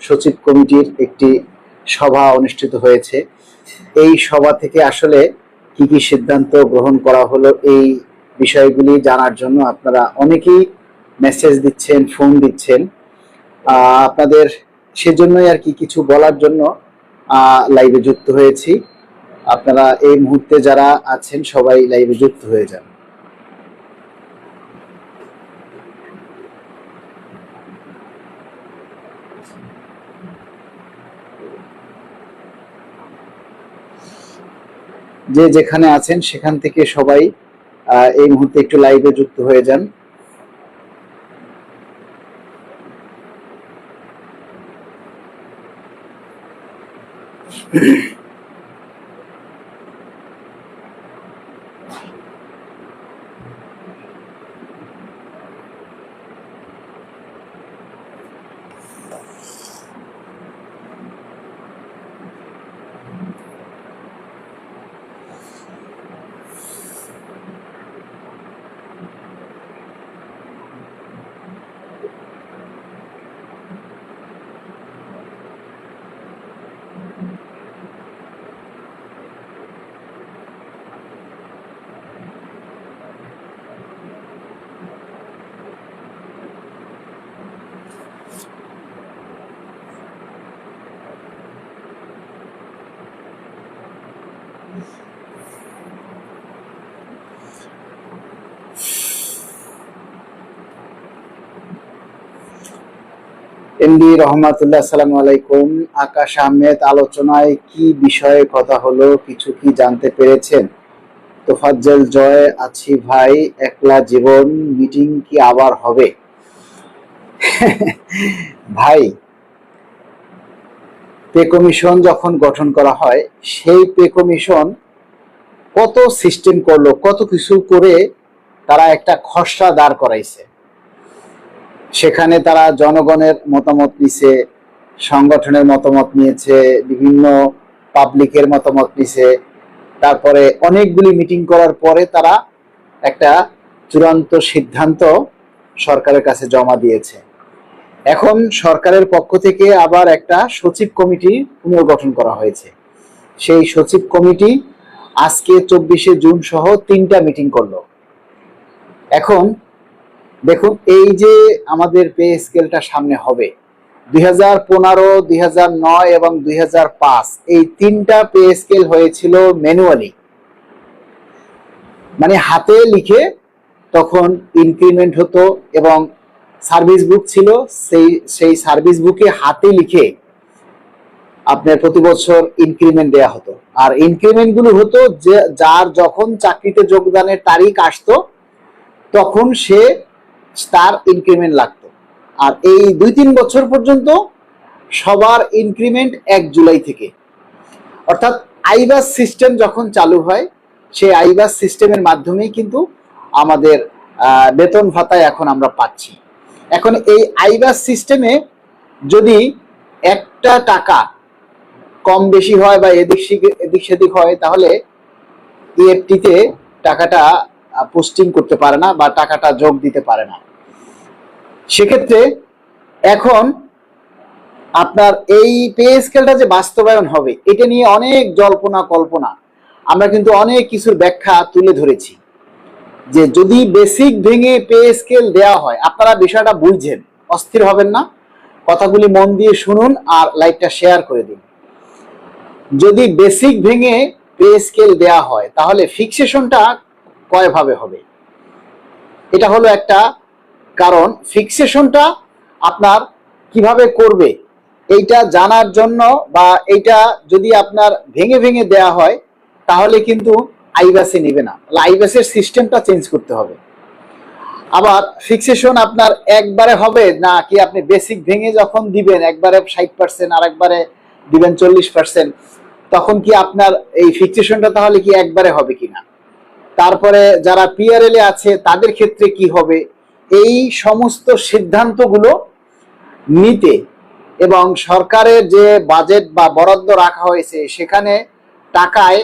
সচিব কমিটির একটি সভা অনুষ্ঠিত হয়েছে। এই সভা থেকে আসলে কি কি সিদ্ধান্ত গ্রহণ করা হলো এই বিষয়গুলি জানার জন্য আপনারা অনেকেই মেসেজ দিচ্ছেন, ফোন দিচ্ছেন। আপনাদের সেজন্যই আর কি কিছু বলার জন্য লাইভে যুক্ত হয়েছি। আপনারা এই মুহূর্তে যারা আছেন সবাই লাইভে যুক্ত হয়ে যান। যে যেখানে আছেন সেখান থেকে সবাই এই মুহূর্তে একটু লাইভে যুক্ত হয়ে যান। এমডি রহমাতুল্লাহ, আসসালামু আলাইকুম। আকাশ আহমেদ, আলোচনায় কি বিষয়ে কথা হলো, কিছু কি জানতে পেরেছেন? তোফাজ্জল জয়, আছি ভাই, একলা জীবন, মিটিং কি আবার হবে? ভাই, পে কমিশন যখন গঠন করা হয়, সেই পে কমিশন কত সিস্টেম করলো, কত কিছু করে তারা একটা খসড়া দাঁড় করাইছে। সেখানে তারা জনগণের মতামত নিছে, সংগঠনের মতামত নিয়েছে, বিভিন্ন পাবলিকের মতামত নিছে, তারপরে অনেকগুলি মিটিং করার পরে তারা একটা চূড়ান্ত সিদ্ধান্ত সরকারের কাছে জমা দিয়েছে। এখন সরকারের পক্ষ থেকে আবার একটা সচিব কমিটি পুনর্গঠন করা হয়েছে। সেই সচিব কমিটি আজকে 24শে জুন সহ 3টা মিটিং করলো। এখন দেখুন, এই যে আমাদের পে স্কেলটা সামনে হবে 2015, 2009 এবং 2005, এই 3টা পে স্কেল হয়েছিল ম্যানুয়ালি, মানে হাতে লিখে তখন ইনক্রিমেন্ট হতো এবং সার্ভিস বুক ছিল, সেই সার্ভিস বুকে হাতে লিখে আপনার প্রতি বছর ইনক্রিমেন্ট দেয়া হতো। আর ইনক্রিমেন্ট গুলো হতো যে যার যখন চাকরিতে যোগদানের তারিখ আসতো তখন সে তার ইনক্রিমেন্ট লাগতো। আর এই 2-3 বছর পর্যন্ত সবার ইনক্রিমেন্ট 1 জুলাই থেকে, অর্থাৎ আইবাস সিস্টেম যখন চালু হয় সেই আইবাস সিস্টেমের মাধ্যমেই কিন্তু আমাদের বেতন ভাতা এখন আমরা পাচ্ছি। এখন এই আইবাস সিস্টেমে যদি একটা টাকা কম বেশি হয় বা এদিক সেদিক হয়, তাহলে ইএফটিতে টাকাটা পোস্টিং করতে পারে না বা টাকাটা যোগ দিতে পারে না। সেক্ষেত্রে এখন আপনার এই পে স্কেলটা যে বাস্তবায়ন হবে, এটা নিয়ে অনেক জল্পনা কল্পনা, আমরা কিন্তু অনেক কিছুর ব্যাখ্যা তুলে ধরেছি। যে যদি বেসিক ভেঙে পে স্কেল দেওয়া হয়, আপনারা বিষয়টা বুঝছেন, অস্থির হবেন না, কথাগুলি মন দিয়ে শুনুন আর লাইভটা শেয়ার করে দিন। যদি বেসিক ভেঙে পে স্কেল দেওয়া হয় তাহলে ফিক্সেশনটা কয়ভাবে হবে? এটা হলো একটা কারণ। ফিক্সেশনটা আপনার কিভাবে করবে এইটা জানার জন্য, বা এইটা যদি আপনার ভেঙে ভেঙে দেয়া হয় তাহলে কিন্তু আইবাসে নেবে না, আইবাসের সিস্টেমটা চেঞ্জ করতে হবে। আবার ফিক্সেশন আপনার একবারে হবে না, কি আপনি বেসিক ভেঙে যখন দিবেন একবারে 60% আর একবারে দিবেন 40%, তখন কি আপনার এই ফিক্সেশনটা তাহলে কি একবারে হবে কিনা? তারপরে যারা পিআরএল এ আছে তাদের ক্ষেত্রে কি হবে? এই সমস্ত সিদ্ধান্তগুলো নিতে এবং সরকারের যে বাজেট বা বরাদ্দ রাখা হয়েছে সেখানে টাকায়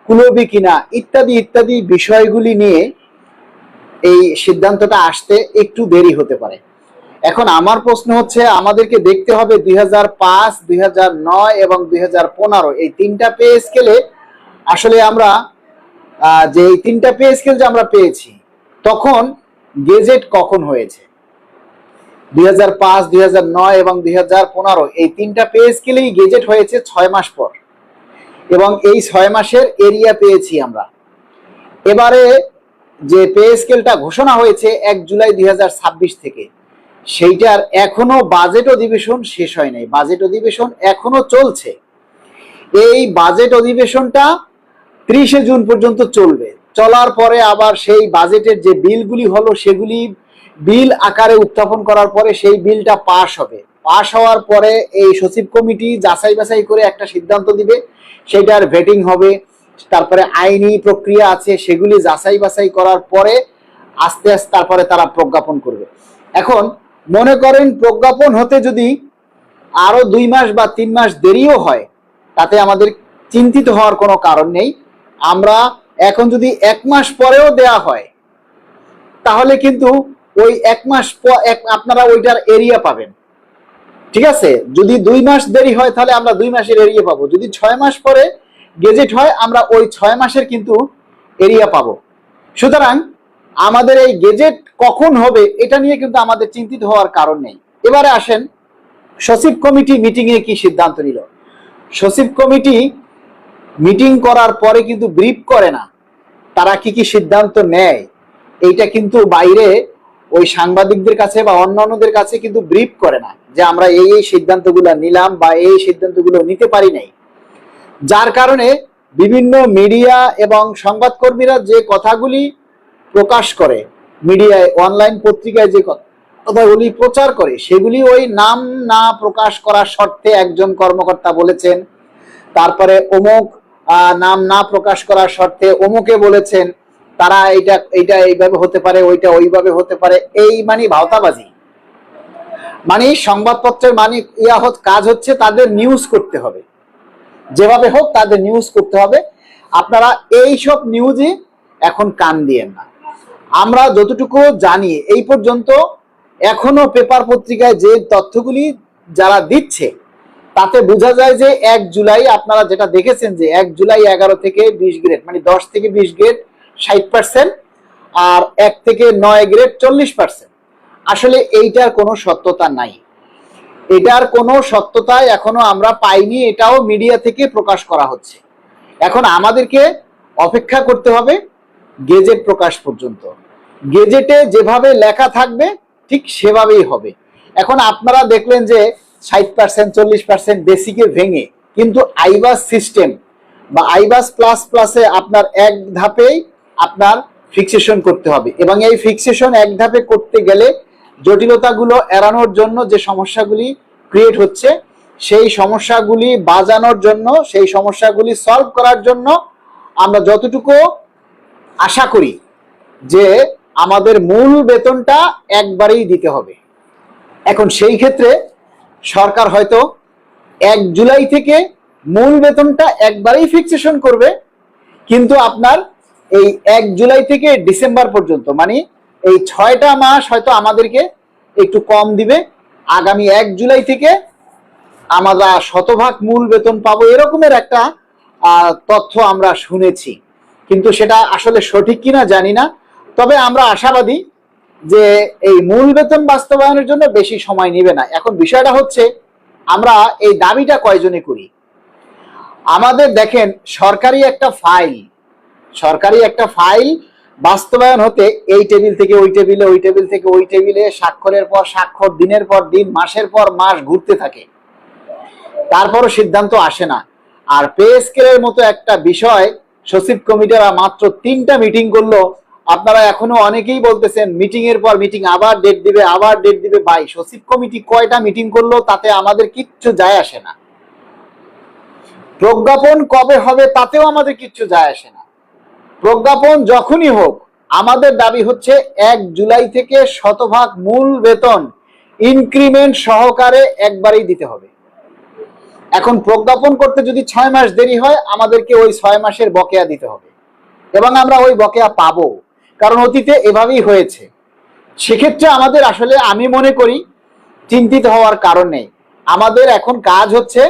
কুলবে কিনা ইত্যাদি ইত্যাদি বিষয়গুলি নিয়ে এই সিদ্ধান্তটা আসতে একটু দেরি হতে পারে। এখন আমার প্রশ্ন হচ্ছে, আমাদেরকে দেখতে হবে 2005, 2009 এবং 2015 এই তিনটা পে স্কেলে আসলে আমরা যে এই তিনটা পে স্কেল যে আমরা পেয়েছি, তখন গেজেট কখন হয়েছে? 2005, 2009 এবং 2015 এই তিনটা পে স্কেলেই গেজেট হয়েছে 6 মাস পর, এবং এই 6 মাসের এরিয়া পেয়েছি আমরা। এবারে যে পে স্কেলটা ঘোষণা হয়েছে 1 জুলাই 2026 থেকে, সেইটার এখনো বাজেট অধিবেশন শেষ হয় নাই, বাজেট অধিবেশন এখনো চলছে। এই বাজেট অধিবেশনটা 30 জুন পর্যন্ত চলবে। চলার পরে আবার সেই বাজেটের যে বিলগুলি হলো সেগুলি বিল আকারে উত্থাপন করার পরে সেই বিলটা পাস হবে। পাস হওয়ার পরে এই সচিব কমিটি যাচাই বাছাই করে একটা সিদ্ধান্ত দিবে, সেটার ভেটিং হবে, তারপরে আইনি প্রক্রিয়া আছে, সেগুলি যাচাই বাছাই করার পরে আস্তে আস্তে তারপরে তারা প্রজ্ঞাপন করবে। এখন মনে করেন প্রজ্ঞাপন হতে যদি আরো 2 মাস বা 3 মাস দেরিও হয়, তাতে আমাদের চিন্তিত হওয়ার কোনো কারণ নেই। আমরা এখন যদি 1 মাস পরেও দেয়া হয়, তাহলে কিন্তু ওই 1 মাস আপনারা ওইটার এরিয়া পাবেন, ঠিক আছে? যদি 2 মাস দেরি হয় তাহলে আমরা 2 মাসের এরিয়া পাবো। যদি 6 মাস পরে গেজেট হয়, আমরা ওই 6 মাসের কিন্তু এরিয়া পাবো। সুতরাং আমাদের এই গেজেট কখন হবে এটা নিয়ে কিন্তু আমাদের চিন্তিত হওয়ার কারণ নেই। এবারে আসেন, সচিব কমিটি মিটিং এ কি সিদ্ধান্ত নিল? সচিব কমিটি মিটিং করার পরে কিন্তু ব্রিফ করে না, তারা কি কি সিদ্ধান্ত নেয় এইটা কিন্তু বাইরে ওই সাংবাদিকদের কাছে বা অন্যান্যদের কাছে কিন্তু ব্রিফ করে না, যে আমরা এই এই সিদ্ধান্তগুলো নিলাম বা এই সিদ্ধান্তগুলো নিতে পারি নাই। যার কারণে বিভিন্ন মিডিয়া এবং সংবাদকর্মীরা যে কথাগুলি প্রকাশ করে, মিডিয়ায় অনলাইন পত্রিকায় যে কথাগুলি প্রচার করে, সেগুলি ওই নাম না প্রকাশ করার শর্তে একজন কর্মকর্তা বলেছেন, তারপরে অমুক নাম না প্রকাশ করার শর্তে অমুকে বলেছেন, তারা এইটা এইভাবে হতে পারে, ওইটা ওইভাবে হতে পারে, এই মানে ভাওতাবাজি। মানে সংবাদপত্রের মানে কাজ হচ্ছে তাদের নিউজ করতে হবে, যেভাবে হোক তাদের নিউজ করতে হবে। আপনারা এই সব নিউজে এখন কান দিয়েন না। আমরা যতটুকু জানি এই পর্যন্ত এখনো পেপার পত্রিকায় যে তথ্যগুলি যারা দিচ্ছে, তাতে বোঝা যায় যে 1 জুলাই আপনারা যেটা দেখেছেন যে 1 জুলাই 11 থেকে 20 গ্রেড, মানে 10 থেকে 20 গ্রেড 60%, আর 1 থেকে 9 গ্রেড 40%। আসলে এইটার কোনো সত্যতা নাই, এটার কোনো সত্যতা এখনো আমরা পাইনি, এটাও মিডিয়া থেকে প্রকাশ করা হচ্ছে। এখন আমাদেরকে অপেক্ষা করতে হবে গেজেট প্রকাশ পর্যন্ত। গেজেটে যেভাবে লেখা থাকবে ঠিক সেভাবেই হবে। এখন আপনারা দেখলেন যে 60%, 40% বেসিকে ভেঙে কিন্তু আইবাস সিস্টেম বা আইবাস প্লাস প্লাসে আপনার এক ধাপেই আপনার ফিক্সেশন করতে হবে, এবং এই ফিক্সেশন এক ধাপে করতে গেলে জটিলতাগুলো এড়ানোর জন্য যে সমস্যাগুলি ক্রিয়েট হচ্ছে, সেই সমস্যাগুলি বাজানোর জন্য, সেই সমস্যাগুলি সলভ করার জন্য আমরা যতটুকু আশা করি যে আমাদের মূল বেতনটা একবারেই দিতে হবে। এখন সেই ক্ষেত্রে সরকার হয়তো 1 জুলাই থেকে মূল বেতনটা একবারেই ফিক্সেশন করবে, কিন্তু আপনার এই 1 জুলাই থেকে ডিসেম্বর পর্যন্ত, মানে এই 6টা মাস হয়তো আমাদেরকে একটু কম দিবে। আগামী 1 জুলাই থেকে আমরা শতভাগ মূল বেতন পাবো, এরকমের একটা তথ্য আমরা শুনেছি, কিন্তু সেটা আসলে সঠিক কিনা জানি না। তবে আমরা আশাবাদী যে এই মূল বেতন বাস্তবায়নের জন্য বেশি সময় নেবে না। এখন বিষয়টা হচ্ছে আমরা এই দাবিটা কয়জনে করি। আমাদের দেখেন সরকারি একটা ফাইল বাস্তবায়ন হতে এই টেবিল থেকে ওই টেবিলে, ওই টেবিল থেকে ওই টেবিলে, স্বাক্ষরের পর স্বাক্ষর, দিনের পর দিন, মাসের পর মাস ঘুরতে থাকে, তারপরও সিদ্ধান্ত আসে না। আর পে স্কেলের মতো একটা বিষয় সচিব কমিটিরা মাত্র 3টা মিটিং করলো। আপনারা এখনো অনেকেই বলতেছেন মিটিং এর পর মিটিং, আবার ডেট দিবে, আবার ডেট দিবে। ভাই, সচিব কমিটি কয়টা মিটিং করলো তাতে আমাদের কিচ্ছু যায় আসে না। প্রজ্ঞাপন কবে হবে তাতেও আমাদের কিচ্ছু যায় আসে না। প্রজ্ঞাপন যখনই হোক, আমাদের দাবি হচ্ছে 1 জুলাই থেকে শতভাগ মূল বেতন ইনক্রিমেন্ট সহকারে একবারেই দিতে হবে। এখন প্রজ্ঞাপন করতে যদি 6 মাস দেরি হয়, আমাদেরকে ওই 6 মাসের বকেয়া দিতে হবে, এবং আমরা ওই বকেয়া পাবো, কারণ অতীতে এভাবেই হয়েছে। সেক্ষেত্রে আমাদের আসলে আমি মনে করি চিন্তিত হওয়ার কারণ নেই। আমাদের এখন কাজ হচ্ছে